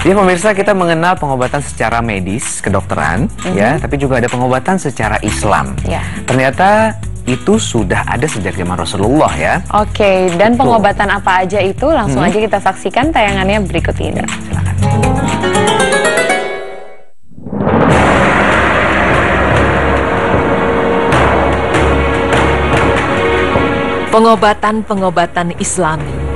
Jadi pemirsa, kita mengenal pengobatan secara medis, kedokteran, ya, tapi juga ada pengobatan secara Islam. Ternyata itu sudah ada sejak zaman Rasulullah, ya. Oke, dan pengobatan apa aja itu langsung aja kita saksikan tayangannya berikut ini. Silakan. Pengobatan Islami.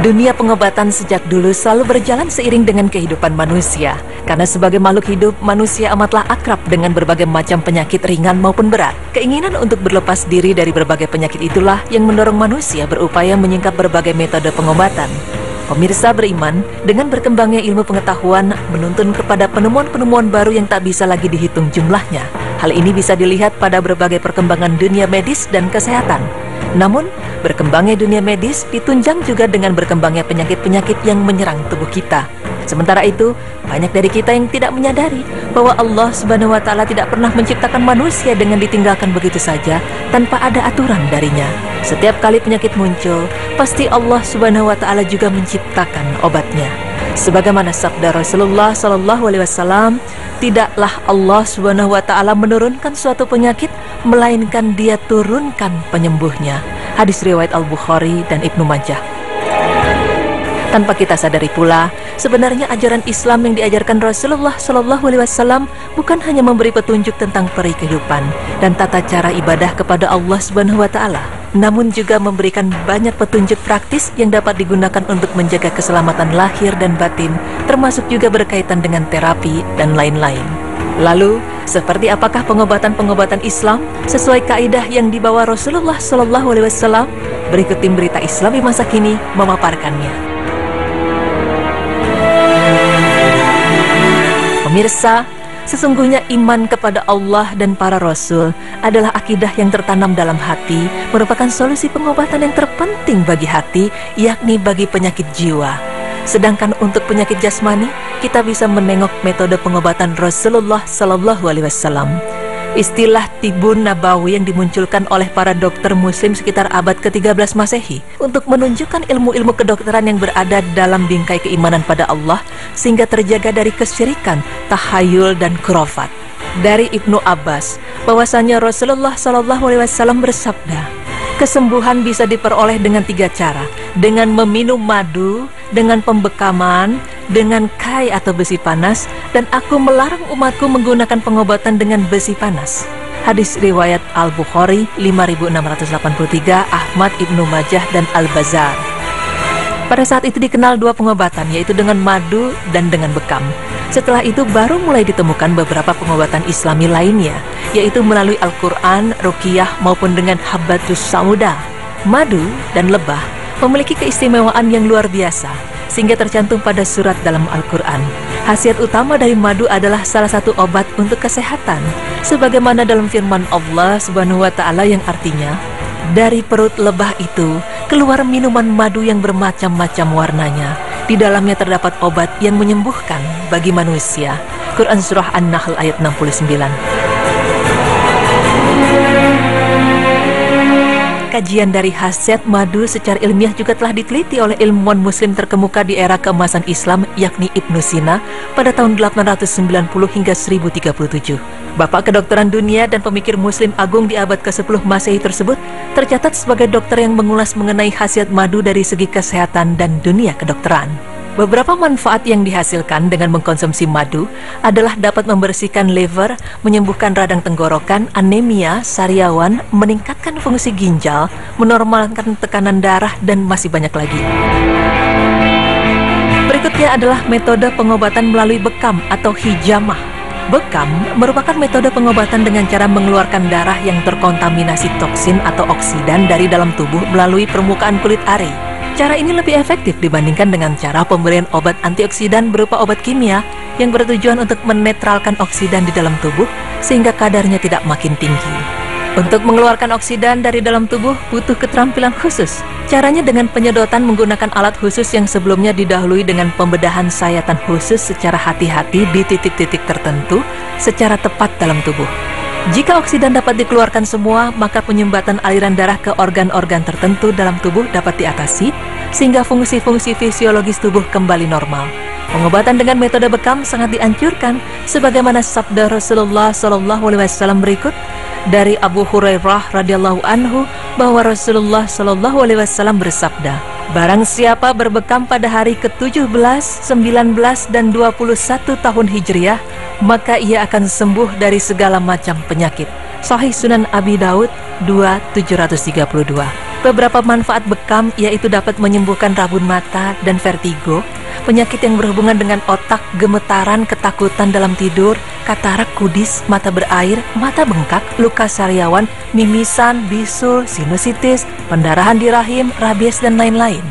Dunia pengobatan sejak dulu selalu berjalan seiring dengan kehidupan manusia. Karena sebagai makhluk hidup, manusia amatlah akrab dengan berbagai macam penyakit ringan maupun berat. Keinginan untuk berlepas diri dari berbagai penyakit itulah yang mendorong manusia berupaya menyingkap berbagai metode pengobatan. Pemirsa beriman, dengan berkembangnya ilmu pengetahuan menuntun kepada penemuan-penemuan baru yang tak bisa lagi dihitung jumlahnya. Hal ini bisa dilihat pada berbagai perkembangan dunia medis dan kesehatan. Namun, berkembangnya dunia medis ditunjang juga dengan berkembangnya penyakit-penyakit yang menyerang tubuh kita. Sementara itu, banyak dari kita yang tidak menyadari bahwa Allah Subhanahu wa Ta'ala tidak pernah menciptakan manusia dengan ditinggalkan begitu saja tanpa ada aturan darinya. Setiap kali penyakit muncul, pasti Allah Subhanahu wa Ta'ala juga menciptakan obatnya. Sebagaimana sabda Rasulullah SAW, tidaklah Allah Subhanahu wa Ta'ala menurunkan suatu penyakit, melainkan Dia turunkan penyembuhnya. Hadis riwayat Al-Bukhari dan Ibnu Majah. Tanpa kita sadari pula, sebenarnya ajaran Islam yang diajarkan Rasulullah SAW bukan hanya memberi petunjuk tentang peri kehidupan dan tata cara ibadah kepada Allah Subhanahu wa Ta'ala, namun juga memberikan banyak petunjuk praktis yang dapat digunakan untuk menjaga keselamatan lahir dan batin, termasuk juga berkaitan dengan terapi dan lain-lain. Lalu, seperti apakah pengobatan-pengobatan Islam sesuai kaidah yang dibawa Rasulullah SAW? Berikut tim Berita Islam di masa kini memaparkannya. Pemirsa, sesungguhnya iman kepada Allah dan para Rasul adalah akidah yang tertanam dalam hati, merupakan solusi pengobatan yang terpenting bagi hati, yakni bagi penyakit jiwa. Sedangkan untuk penyakit jasmani, kita bisa menengok metode pengobatan Rasulullah SAW. Istilah tibun nabawi yang dimunculkan oleh para dokter muslim sekitar abad ke-13 Masehi untuk menunjukkan ilmu-ilmu kedokteran yang berada dalam bingkai keimanan pada Allah sehingga terjaga dari kesyirikan, tahayul, dan khurafat. Dari Ibnu Abbas, bahwasanya Rasulullah SAW bersabda, kesembuhan bisa diperoleh dengan 3 cara, dengan meminum madu, dengan pembekaman, dengan kai atau besi panas, dan aku melarang umatku menggunakan pengobatan dengan besi panas. Hadis riwayat Al-Bukhari 5683, Ahmad, Ibnu Majah, dan Al-Bazar. Pada saat itu dikenal 2 pengobatan, yaitu dengan madu dan dengan bekam. Setelah itu baru mulai ditemukan beberapa pengobatan Islami lainnya, yaitu melalui Al-Quran, ruqyah, maupun dengan habbatus sauda. Madu dan lebah memiliki keistimewaan yang luar biasa, sehingga tercantum pada surat dalam Al-Quran. Khasiat utama dari madu adalah salah satu obat untuk kesehatan, sebagaimana dalam firman Allah Subhanahu wa Ta'ala yang artinya, dari perut lebah itu keluar minuman madu yang bermacam-macam warnanya. Di dalamnya terdapat obat yang menyembuhkan bagi manusia. Quran Surah An-Nahl ayat 69. Kajian dari khasiat madu secara ilmiah juga telah diteliti oleh ilmuwan muslim terkemuka di era keemasan Islam, yakni Ibnu Sina pada tahun 890 hingga 1037. Bapak kedokteran dunia dan pemikir muslim agung di abad ke-10 Masehi tersebut tercatat sebagai dokter yang mengulas mengenai khasiat madu dari segi kesehatan dan dunia kedokteran. Beberapa manfaat yang dihasilkan dengan mengkonsumsi madu adalah dapat membersihkan liver, menyembuhkan radang tenggorokan, anemia, sariawan, meningkatkan fungsi ginjal, menormalkan tekanan darah, dan masih banyak lagi. Berikutnya adalah metode pengobatan melalui bekam atau hijamah. Bekam merupakan metode pengobatan dengan cara mengeluarkan darah yang terkontaminasi toksin atau oksidan dari dalam tubuh melalui permukaan kulit are. Cara ini lebih efektif dibandingkan dengan cara pemberian obat antioksidan berupa obat kimia yang bertujuan untuk menetralkan oksidan di dalam tubuh sehingga kadarnya tidak makin tinggi. Untuk mengeluarkan oksidan dari dalam tubuh butuh keterampilan khusus. Caranya dengan penyedotan menggunakan alat khusus yang sebelumnya didahului dengan pembedahan sayatan khusus secara hati-hati di titik-titik tertentu secara tepat dalam tubuh. Jika oksidan dapat dikeluarkan semua, maka penyumbatan aliran darah ke organ-organ tertentu dalam tubuh dapat diatasi, sehingga fungsi-fungsi fisiologis tubuh kembali normal. Pengobatan dengan metode bekam sangat dianjurkan, sebagaimana sabda Rasulullah SAW berikut dari Abu Hurairah radhiyallahu anhu bahwa Rasulullah SAW bersabda, "Barang siapa berbekam pada hari ke-17, 19 dan 21 tahun Hijriah, maka ia akan sembuh dari segala macam penyakit." Sahih Sunan Abi Daud 2732. Beberapa manfaat bekam yaitu dapat menyembuhkan rabun mata dan vertigo, penyakit yang berhubungan dengan otak, gemetaran, ketakutan dalam tidur, katarak, kudis, mata berair, mata bengkak, luka sariawan, mimisan, bisul, sinusitis, pendarahan di rahim, rabies, dan lain-lain.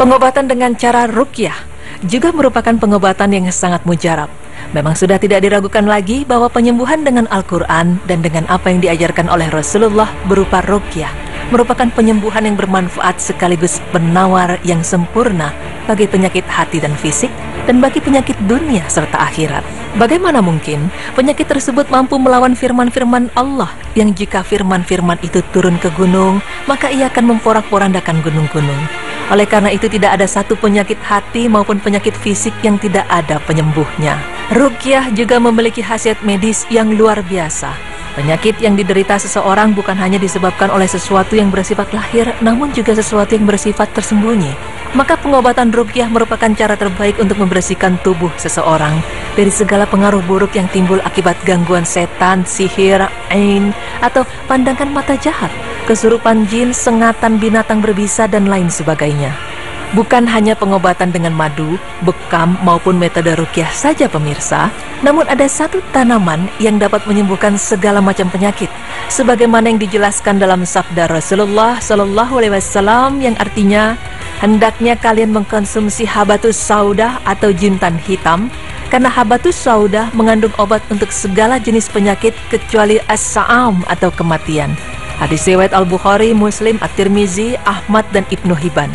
Pengobatan dengan cara ruqyah juga merupakan pengobatan yang sangat mujarab. Memang sudah tidak diragukan lagi bahwa penyembuhan dengan Al-Quran dan dengan apa yang diajarkan oleh Rasulullah berupa ruqyah merupakan penyembuhan yang bermanfaat sekaligus penawar yang sempurna bagi penyakit hati dan fisik dan bagi penyakit dunia serta akhirat. Bagaimana mungkin penyakit tersebut mampu melawan firman-firman Allah yang jika firman-firman itu turun ke gunung, maka ia akan memporak-porandakan gunung-gunung. Oleh karena itu tidak ada satu penyakit hati maupun penyakit fisik yang tidak ada penyembuhnya. Ruqyah juga memiliki khasiat medis yang luar biasa. Penyakit yang diderita seseorang bukan hanya disebabkan oleh sesuatu yang bersifat lahir, namun juga sesuatu yang bersifat tersembunyi. Maka pengobatan ruqyah merupakan cara terbaik untuk membersihkan tubuh seseorang dari segala pengaruh buruk yang timbul akibat gangguan setan, sihir, ain, atau pandangan mata jahat, kesurupan jin, sengatan binatang berbisa, dan lain sebagainya. Bukan hanya pengobatan dengan madu, bekam, maupun metode ruqyah saja pemirsa, namun ada satu tanaman yang dapat menyembuhkan segala macam penyakit, sebagaimana yang dijelaskan dalam sabda Rasulullah SAW yang artinya, hendaknya kalian mengkonsumsi habatus saudah atau jintan hitam, karena habatus saudah mengandung obat untuk segala jenis penyakit kecuali as-sa'am atau kematian. Hadis riwayat Al-Bukhari, Muslim, At-Tirmizi, Ahmad, dan Ibnu Hibban.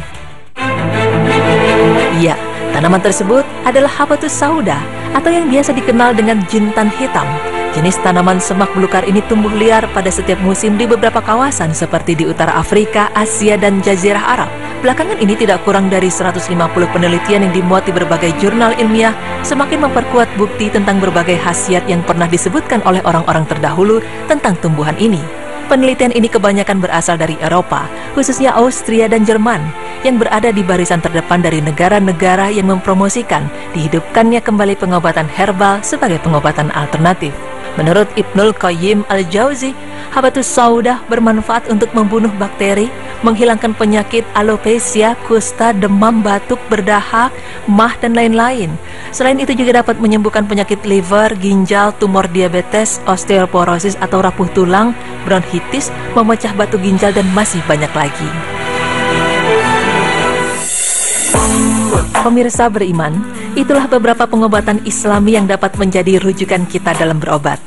Ya, tanaman tersebut adalah habatus sauda atau yang biasa dikenal dengan jintan hitam. Jenis tanaman semak belukar ini tumbuh liar pada setiap musim di beberapa kawasan seperti di utara Afrika, Asia, dan Jazirah Arab. Belakangan ini tidak kurang dari 150 penelitian yang dimuat di berbagai jurnal ilmiah semakin memperkuat bukti tentang berbagai khasiat yang pernah disebutkan oleh orang-orang terdahulu tentang tumbuhan ini. Penelitian ini kebanyakan berasal dari Eropa, khususnya Austria dan Jerman, yang berada di barisan terdepan dari negara-negara yang mempromosikan dihidupkannya kembali pengobatan herbal sebagai pengobatan alternatif. Menurut Ibnul Qayyim Al-Jauzi, habatus saudah bermanfaat untuk membunuh bakteri, menghilangkan penyakit alopecia, kusta, demam, batuk, berdahak, mah, dan lain-lain. Selain itu juga dapat menyembuhkan penyakit liver, ginjal, tumor diabetes, osteoporosis atau rapuh tulang, bronkitis, memecah batu ginjal, dan masih banyak lagi. Pemirsa beriman, itulah beberapa pengobatan Islami yang dapat menjadi rujukan kita dalam berobat.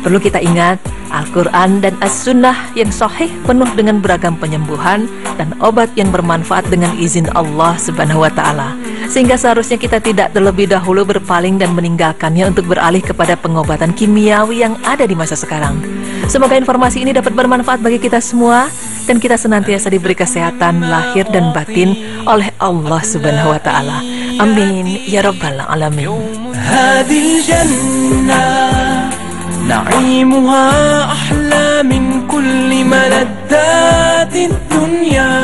Perlu kita ingat, Al-Quran dan As-Sunnah yang sahih penuh dengan beragam penyembuhan dan obat yang bermanfaat dengan izin Allah Subhanahu wa Ta'ala. Sehingga seharusnya kita tidak terlebih dahulu berpaling dan meninggalkannya untuk beralih kepada pengobatan kimiawi yang ada di masa sekarang. Semoga informasi ini dapat bermanfaat bagi kita semua dan kita senantiasa diberi kesehatan lahir dan batin oleh Allah Subhanahu wa Ta'ala. Amin ya rabbal alamin. نعيمها أحلى من كل ملذات الدنيا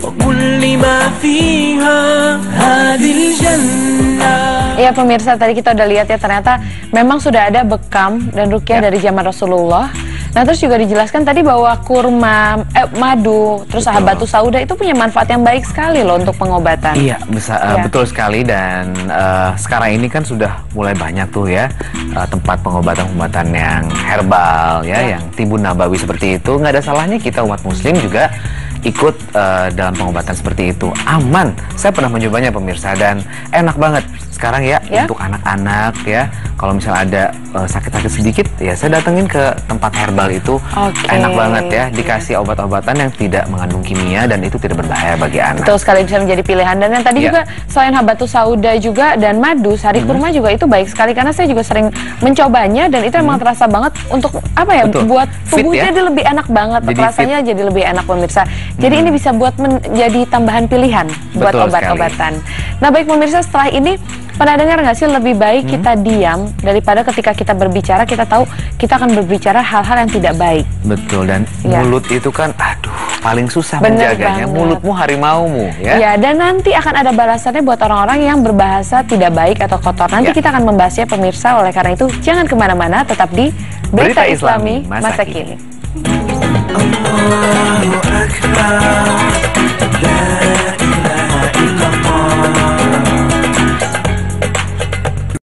وكل ما فيها هذه الجنة. Ya pemirsa, tadi kita udah lihat ya, ternyata memang sudah ada bekam dan ruqyah dari zaman Rasulullah. Nah, terus juga dijelaskan tadi bahwa kurma, madu, terus habatus sauda itu punya manfaat yang baik sekali loh untuk pengobatan. Iya, betul sekali. Dan sekarang ini kan sudah mulai banyak tuh ya tempat pengobatan-pengobatan yang herbal ya, yang timbun nabawi seperti itu. Nggak ada salahnya kita umat muslim juga ikut dalam pengobatan seperti itu. Aman. Saya pernah mencobanya pemirsa dan enak banget. sekarang ya, untuk anak-anak ya. Kalau misalnya ada sakit-sakit sedikit, ya saya datengin ke tempat herbal itu. Enak banget ya, dikasih obat-obatan yang tidak mengandung kimia dan itu tidak berbahaya bagi anak. Betul sekali, bisa menjadi pilihan. Dan yang tadi juga selain habatus sauda juga dan madu, sari kurma juga itu baik sekali karena saya juga sering mencobanya dan itu emang terasa banget untuk apa ya, buat tubuh jadi lebih enak banget, rasanya jadi lebih enak pemirsa. Jadi ini bisa buat menjadi tambahan pilihan buat obat-obatan. Nah baik pemirsa, setelah ini pernah dengar nggak sih lebih baik kita diam daripada ketika kita berbicara kita tahu kita akan berbicara hal-hal yang tidak baik. Betul, dan mulut itu kan aduh paling susah menjaganya. Mulutmu harimaumu ya. Iya, dan nanti akan ada balasannya buat orang-orang yang berbahasa tidak baik atau kotor. Nanti kita akan membahasnya pemirsa, oleh karena itu jangan kemana-mana, tetap di Berita Islami Masa Kini. Allahu Akbar.